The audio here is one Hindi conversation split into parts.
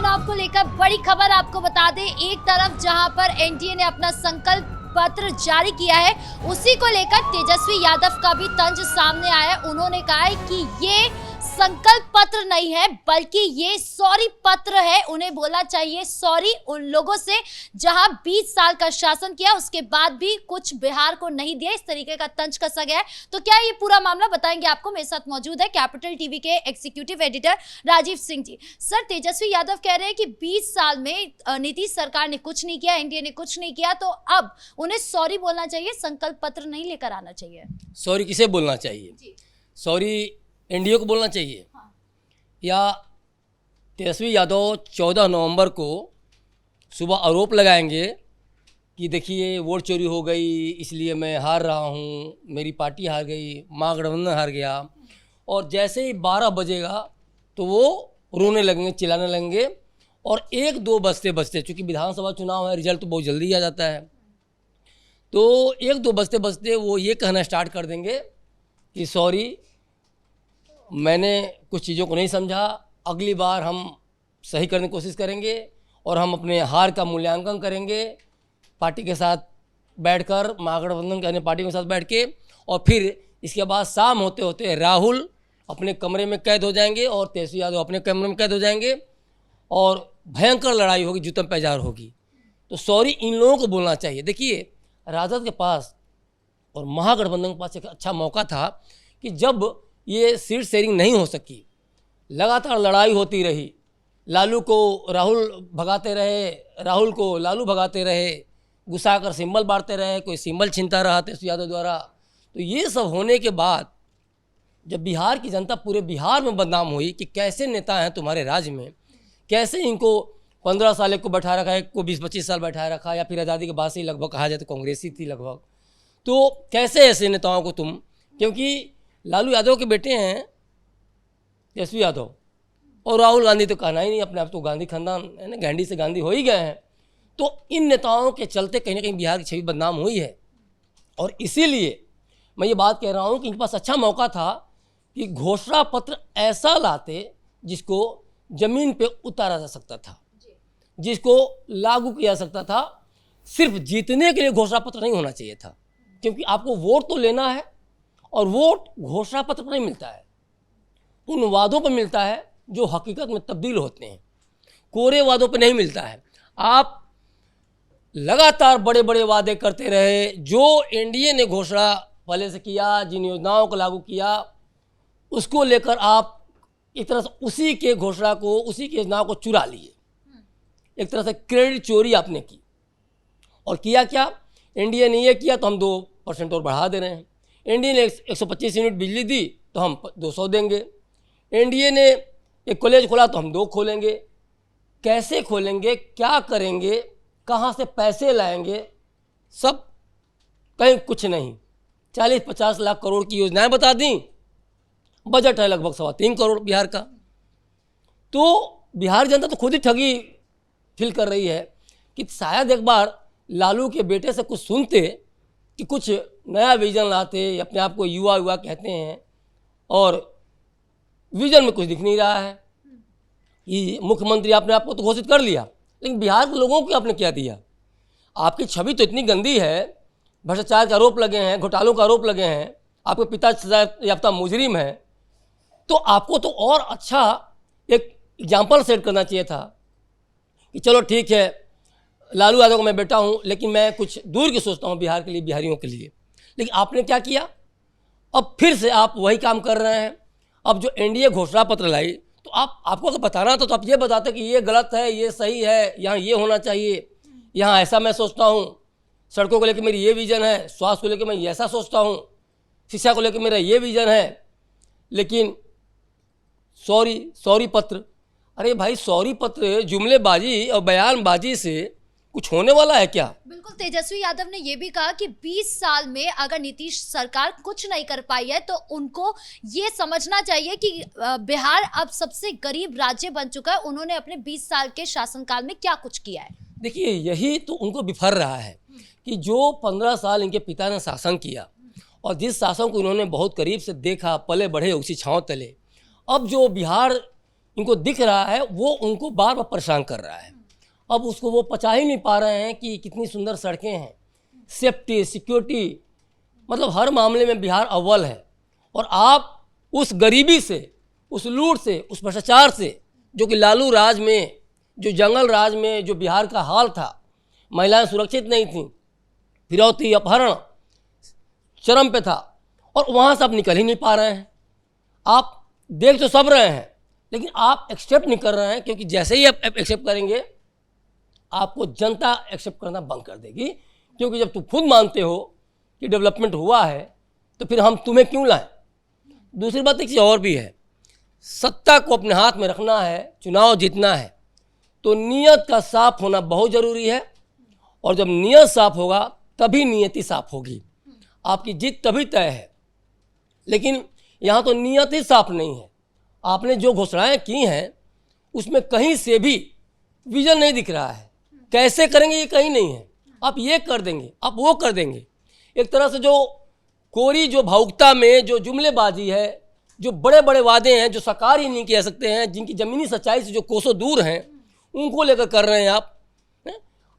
चुनाव को लेकर बड़ी खबर आपको बता दें। एक तरफ जहां पर एनडीए ने अपना संकल्प पत्र जारी किया है, उसी को लेकर तेजस्वी यादव का भी तंज सामने आया है। उन्होंने कहा है कि ये संकल्प पत्र नहीं है बल्कि ये सॉरी पत्र है। उन्हें बोलना चाहिए सॉरी उन लोगों से जहां 20 साल का शासन किया, उसके बाद भी कुछ बिहार को नहीं दिया। इस तरीके का तंज कसा गया है। तो क्या ये पूरा मामला बताएंगे आपको। मेरे साथ मौजूद है कैपिटल टीवी के executive editor Rajiv Singh ji. Sir, Tejashwi Yadav कह रहे हैं कि 20 साल में नीतीश सरकार ने कुछ नहीं किया, एनडीए ने कुछ नहीं किया, तो अब उन्हें सॉरी बोलना चाहिए, संकल्प पत्र नहीं लेकर आना चाहिए। सॉरी किसे बोलना चाहिए? सॉरी एनडीए को बोलना चाहिए। हाँ। या तेजस्वी यादव 14 नवंबर को सुबह आरोप लगाएंगे कि देखिए वोट चोरी हो गई, इसलिए मैं हार रहा हूँ, मेरी पार्टी हार गई, महागठबंधन हार गया, और जैसे ही 12 बजेगा तो वो रोने लगेंगे, चिल्लाने लगेंगे, और 1-2 बजते बजते, चूँकि विधानसभा चुनाव है, रिजल्ट तो बहुत जल्दी आ जाता है, तो 1-2 बजते बजते वो ये कहना स्टार्ट कर देंगे कि सॉरी, मैंने कुछ चीज़ों को नहीं समझा, अगली बार हम सही करने की कोशिश करेंगे और हम अपने हार का मूल्यांकन करेंगे पार्टी के साथ बैठकर, महागठबंधन के अन्य पार्टियों के साथ बैठ के, और फिर इसके बाद शाम होते होते राहुल अपने कमरे में कैद हो जाएंगे और तेजस्वी यादव अपने कमरे में कैद हो जाएंगे और भयंकर लड़ाई होगी, जुतम पैजार होगी। तो सॉरी इन लोगों को बोलना चाहिए। देखिए, राजद के पास और महागठबंधन के पास एक अच्छा मौका था कि जब ये सीट शेयरिंग नहीं हो सकी, लगातार लड़ाई होती रही, लालू को राहुल भगाते रहे, राहुल को लालू भगाते रहे, गुस्सा कर सिंबल बांटते रहे, कोई सिंबल छीनता रहा तेजस्वी यादव द्वारा। तो ये सब होने के बाद जब बिहार की जनता पूरे बिहार में बदनाम हुई कि कैसे नेता हैं तुम्हारे राज्य में, कैसे इनको 15 साल को बैठा रखा है, को 20-25 साल बैठाए रखा, या फिर आज़ादी के बाद से ही लगभग कहा जाए तो कांग्रेसी थी लगभग, तो कैसे ऐसे नेताओं को तुम, क्योंकि लालू यादव के बेटे हैं तेजस्वी यादव, और राहुल गांधी तो कहना ही नहीं, अपने आप तो गांधी खानदान है ना, गांधी से गांधी हो ही गए हैं। तो इन नेताओं के चलते कहीं ना कहीं बिहार की छवि बदनाम हुई है, और इसीलिए मैं ये बात कह रहा हूँ कि इनके पास अच्छा मौका था कि घोषणा पत्र ऐसा लाते जिसको जमीन पे उतारा जा सकता था, जिसको लागू किया जा सकता था। सिर्फ जीतने के लिए घोषणा पत्र नहीं होना चाहिए था, क्योंकि आपको वोट तो लेना है, और वोट घोषणा पत्र पर नहीं मिलता है, उन वादों पर मिलता है जो हकीकत में तब्दील होते हैं, कोरे वादों पर नहीं मिलता है। आप लगातार बड़े बड़े वादे करते रहे, जो एनडीए ने घोषणा पहले से किया, जिन योजनाओं को लागू किया, उसको लेकर आप एक तरह से उसी के घोषणा को, उसी की योजनाओं को चुरा लिए, एक तरह से क्रेडिट चोरी आपने की। और किया क्या? एनडीए ने ये किया तो हम 2% और बढ़ा दे रहे हैं, एनडीए ने 125 यूनिट बिजली दी तो हम 200 देंगे, एनडीए ने एक कॉलेज खोला तो हम 2 खोलेंगे। कैसे खोलेंगे, क्या करेंगे, कहाँ से पैसे लाएंगे, सब कहीं कुछ नहीं। 40-50 लाख करोड़ की योजनाएं बता दी, बजट है लगभग 3.25 करोड़ बिहार का। तो बिहार जनता तो खुद ही ठगी फील कर रही है कि शायद एक बार लालू के बेटे से कुछ सुनते कि कुछ नया विजन लाते, अपने आप को युवा कहते हैं, और विजन में कुछ दिख नहीं रहा है। ये मुख्यमंत्री आपने आपको तो घोषित कर लिया, लेकिन बिहार के लोगों को आपने क्या दिया? आपकी छवि तो इतनी गंदी है, भ्रष्टाचार के आरोप लगे हैं, घोटालों का आरोप लगे हैं, आपके पिता सजा याफ्ता मुजरिम है, तो आपको तो और अच्छा एक एग्जाम्पल सेट करना चाहिए था कि चलो ठीक है, लालू यादव का मैं बेटा हूँ, लेकिन मैं कुछ दूर की सोचता हूँ बिहार के लिए, बिहारियों के लिए। लेकिन आपने क्या किया? अब फिर से आप वही काम कर रहे हैं। अब जो एनडीए घोषणा पत्र लाई, तो आपको अगर बताना था तो आप ये बताते कि ये गलत है, ये सही है, यहाँ ये होना चाहिए, यहाँ ऐसा मैं सोचता हूँ, सड़कों को लेकर मेरी ये विजन है, स्वास्थ्य को लेकर मैं ऐसा सोचता हूँ, शिक्षा को लेकर मेरा ये विजन है। लेकिन सॉरी पत्र, अरे भाई, सॉरी पत्र जुमलेबाजी और बयानबाजी से कुछ होने वाला है क्या? बिल्कुल। तेजस्वी यादव ने यह भी कहा कि 20 साल में अगर नीतीश सरकार कुछ नहीं कर पाई है तो उनको ये समझना चाहिए कि बिहार अब सबसे गरीब राज्य बन चुका है। उन्होंने अपने 20 साल के शासनकाल में क्या कुछ किया है? देखिए, यही तो उनको बिफर रहा है कि जो 15 साल इनके पिता ने शासन किया, और जिस शासन को इन्होंने बहुत करीब से देखा, पले बढ़े उसी छांव तले, अब जो बिहार इनको दिख रहा है वो उनको बार बार परेशान कर रहा है। अब उसको वो पचा ही नहीं पा रहे हैं कि कितनी सुंदर सड़कें हैं, सेफ्टी, सिक्योरिटी, मतलब हर मामले में बिहार अव्वल है। और आप उस गरीबी से, उस लूट से, उस भ्रष्टाचार से, जो कि लालू राज में, जो जंगल राज में जो बिहार का हाल था, महिलाएं सुरक्षित नहीं थीं, फिरौती, अपहरण चरम पे था, और वहाँ से आप निकल ही नहीं पा रहे हैं। आप देख तो सब रहे हैं, लेकिन आप एक्सेप्ट नहीं कर रहे हैं, क्योंकि जैसे ही आप एक्सेप्ट करेंगे आपको जनता एक्सेप्ट करना बंद कर देगी। क्योंकि जब तुम खुद मानते हो कि डेवलपमेंट हुआ है तो फिर हम तुम्हें क्यों लाएं। दूसरी बात एक चीज़ और भी है, सत्ता को अपने हाथ में रखना है, चुनाव जीतना है, तो नीयत का साफ होना बहुत ज़रूरी है। और जब नीयत साफ होगा तभी नियति साफ होगी, आपकी जीत तभी तय है। लेकिन यहाँ तो नीयत ही साफ नहीं है। आपने जो घोषणाएं की हैं उसमें कहीं से भी विजन नहीं दिख रहा है। कैसे करेंगे ये कहीं नहीं है। आप ये कर देंगे, आप वो कर देंगे। एक तरह से जो कोरी जो भावुकता में जो जुमलेबाजी है, जो बड़े बड़े वादे हैं जो साकार ही नहीं किया सकते हैं, जिनकी ज़मीनी सच्चाई से जो कोसों दूर हैं, उनको लेकर कर रहे हैं आप।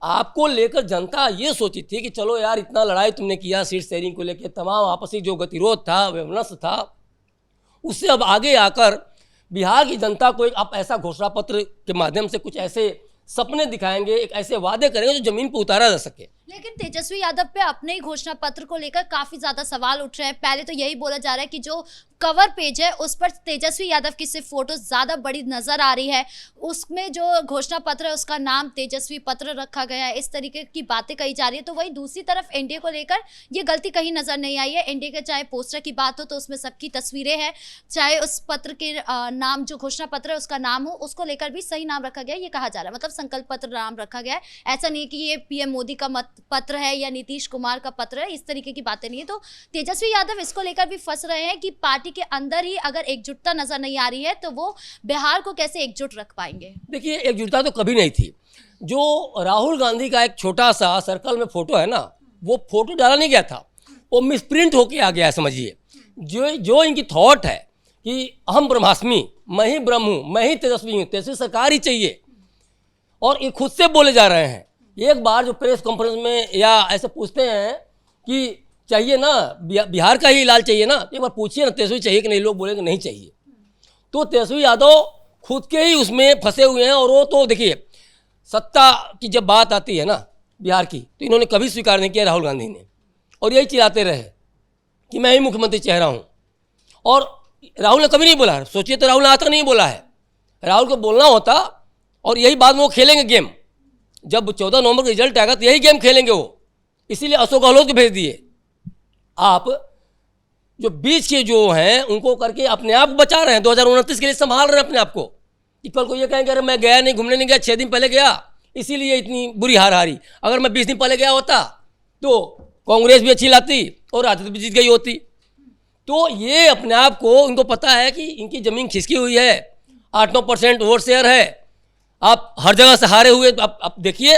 आपको लेकर जनता ये सोची थी कि चलो यार, इतना लड़ाई तुमने किया सीट शेयरिंग को लेकर, तमाम आपसी जो गतिरोध था, व्यवनस्त था, उससे अब आगे आकर बिहार की जनता को एक आप ऐसा घोषणा पत्र के माध्यम से कुछ ऐसे सपने दिखाएंगे, एक ऐसे वादे करेंगे जो जमीन पर उतारा जा सके। लेकिन तेजस्वी यादव पे अपने ही घोषणा पत्र को लेकर काफी ज्यादा सवाल उठ रहे हैं। पहले तो यही बोला जा रहा है कि जो कवर पेज है उस पर तेजस्वी यादव की सिर्फ फोटो ज्यादा बड़ी नजर आ रही है, उसमें जो घोषणा पत्र है उसका नाम तेजस्वी पत्र रखा गया है, इस तरीके की बातें कही जा रही है। तो वहीं दूसरी तरफ एनडीए को लेकर ये गलती कहीं नजर नहीं आई है। एनडीए के चाहे पोस्टर की बात हो तो उसमें सबकी तस्वीरें हैं, चाहे उस पत्र के नाम जो घोषणा पत्र है उसका नाम हो, उसको लेकर भी सही नाम रखा गया, ये कहा जा रहा है। मतलब संकल्प पत्र नाम रखा गया है, ऐसा नहीं कि ये पीएम मोदी का पत्र है या नीतीश कुमार का पत्र है, इस तरीके की बातें नहीं है। तो तेजस्वी यादव इसको लेकर भी फंस रहे हैं कि पार्टी के अंदर ही अगर एकजुटता नजर नहीं आ रही है तो वो बिहार को कैसे एकजुट रख पाएंगे। देखिए, एकजुटता तो कभी नहीं थी। जो राहुल गांधी का एक छोटा सा सर्कल में फोटो है ना, वो फोटो डाला नहीं गया था, वो मिसप्रिंट होके आ गया है, समझिए। जो इनकी थॉट है कि हम ब्रह्मास्मि, मैं ही ब्रह्म हूँ, मैं ही तेजस्वी हूँ, तेजस्वी सरकार ही चाहिए, और ये खुद से बोले जा रहे हैं। एक बार जो प्रेस कॉन्फ्रेंस में या ऐसे पूछते हैं कि चाहिए ना, बिहार का ही लाल चाहिए ना, एक बार पूछिए ना तेजस्वी चाहिए कि नहीं, लोग बोलेंगे नहीं चाहिए। तो तेजस्वी यादव खुद के ही उसमें फंसे हुए हैं। और वो तो देखिए, सत्ता की जब बात आती है ना बिहार की, तो इन्होंने कभी स्वीकार नहीं किया राहुल गांधी ने, और यही चिल्लाते रहे कि मैं ही मुख्यमंत्री चेहरा हूँ। और राहुल ने कभी नहीं बोला, सोचिए, तो राहुल ने आज तक नहीं बोला है। राहुल को बोलना होता, और यही बात में वो खेलेंगे गेम। जब 14 नवंबर का रिजल्ट आएगा तो यही गेम खेलेंगे वो। इसीलिए अशोक गहलोत को भेज दिए। आप जो बीच के जो हैं उनको करके अपने आप बचा रहे हैं, 2029 के लिए संभाल रहे हैं अपने आप को। कि कल को ये कहेंगे अरे मैं गया नहीं, घूमने नहीं गया, 6 दिन पहले गया, इसीलिए इतनी बुरी हार हारी। अगर मैं 20 दिन पहले गया होता तो कांग्रेस भी अच्छी लाती और राजद भी जीत गई होती। तो ये अपने आप को, इनको पता है कि इनकी ज़मीन खिसकी हुई है, 8-9% वोट शेयर है, आप हर जगह से हारे हुए। आप देखिए,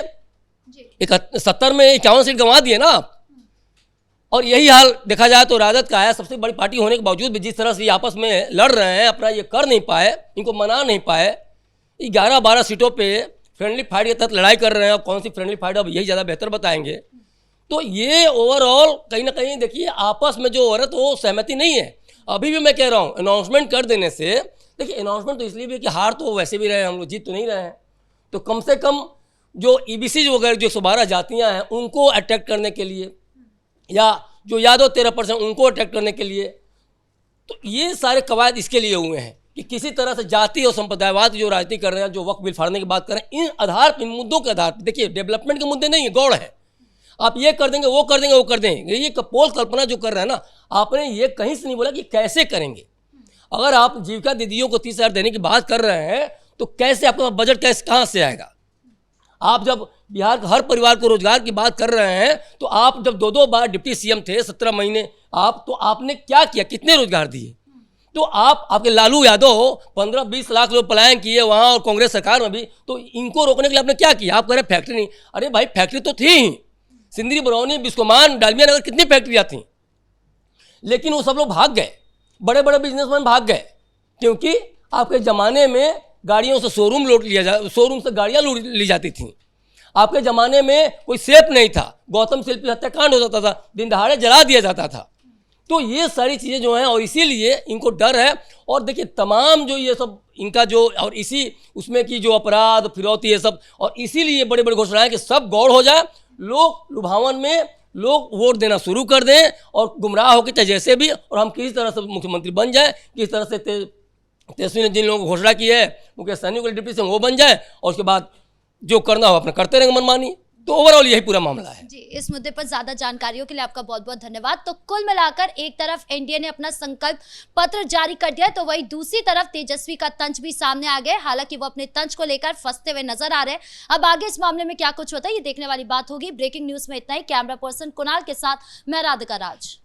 70 में 51 सीट गंवा दिए ना आप। और यही हाल देखा जाए तो राजद का है। सबसे बड़ी पार्टी होने के बावजूद भी जिस तरह से ये आपस में लड़ रहे हैं, अपना ये कर नहीं पाए, इनको मना नहीं पाए, 11-12 सीटों पे फ्रेंडली फाइट के तहत लड़ाई कर रहे हैं। अब कौन सी फ्रेंडली फाइट, अब यही ज़्यादा बेहतर बताएंगे। तो ये ओवरऑल कहीं ना कहीं देखिए आपस में जो हो रहा है तो सहमति नहीं है। अभी भी मैं कह रहा हूँ, अनाउंसमेंट कर देने से, देखिए अनाउंसमेंट तो इसलिए भी कि हार तो वैसे भी रहे, हम लोग जीत तो नहीं रहे हैं, तो कम से कम जो ईबीसी वगैरह जो 112 जातियाँ हैं उनको अट्रैक्ट करने के लिए, या जो यादव 13% उनको अट्रैक्ट करने के लिए, तो ये सारे कवायद इसके लिए हुए हैं कि किसी तरह से जाति और संप्रदायवाद की जो राजनीति कर रहे हैं, जो वक्फ बिल फाड़ने की बात कर रहे हैं, इन आधार पर, इन मुद्दों के आधार पर, देखिए डेवलपमेंट के मुद्दे नहीं है, गौड़ है। आप ये कर देंगे, वो कर देंगे, वो कर देंगे, ये कपोल कल्पना जो कर रहे हैं ना, आपने ये कहीं से नहीं बोला कि कैसे करेंगे। अगर आप जीविका दीदियों को 30,000 देने की बात कर रहे हैं तो कैसे आपका बजट कैसे कहाँ से आएगा। आप जब बिहार के हर परिवार को रोजगार की बात कर रहे हैं, तो आप जब 2-2 बार डिप्टी सीएम थे 17 महीने आप, तो आपने क्या किया, कितने रोजगार दिए। तो आपके लालू यादव 15-20 लाख लोग पलायन किए वहाँ, और कांग्रेस सरकार में भी, तो इनको रोकने के लिए आपने क्या किया। आप कह रहे हैं फैक्ट्री नहीं, अरे भाई फैक्ट्री तो थी ही, सिंदरी, बरौनी, बिस्कोमान, डालमिया नगर, कितनी फैक्ट्रियाँ थीं, लेकिन वो सब लोग भाग गए, बड़े बड़े बिजनेसमैन भाग गए, क्योंकि आपके ज़माने में गाड़ियों से शोरूम से गाड़ियाँ लूट ली जाती थीं। आपके ज़माने में कोई सेफ नहीं था, गौतम शिल्पी हत्याकांड हो जाता था, दिन दहाड़े जला दिया जाता था। तो ये सारी चीज़ें जो हैं, और इसीलिए इनको डर है। और देखिए तमाम जो ये सब इनका जो, और इसी उसमें की जो अपराध फिरौती ये सब, और इसीलिए बड़े बड़े घोषणाएं कि सब गौड़ हो जाए, लोग लुभावन में लोग वोट देना शुरू कर दें और गुमराह होकर चाहे जैसे भी, और हम किसी तरह से मुख्यमंत्री बन जाए, किस तरह से तेजस्वी ने जिन लोगों को घोषणा की है मुकेश सहनी को डिप्टी से वो बन जाए, और उसके बाद जो करना हो अपना करते रहेंगे मनमानी। तो ओवरऑल यही पूरा मामला है जी। इस मुद्दे पर ज्यादा जानकारियों के लिए आपका बहुत बहुत धन्यवाद। तो कुल मिलाकर एक तरफ एनडीए ने अपना संकल्प पत्र जारी कर दिया, तो वहीं दूसरी तरफ तेजस्वी का तंज भी सामने आ गया। हालांकि वो अपने तंज को लेकर फंसते हुए नजर आ रहे हैं। अब आगे इस मामले में क्या कुछ होता है ये देखने वाली बात होगी। ब्रेकिंग न्यूज में इतना ही। कैमरा पर्सन कुणाल के साथ मैं राधिका राज।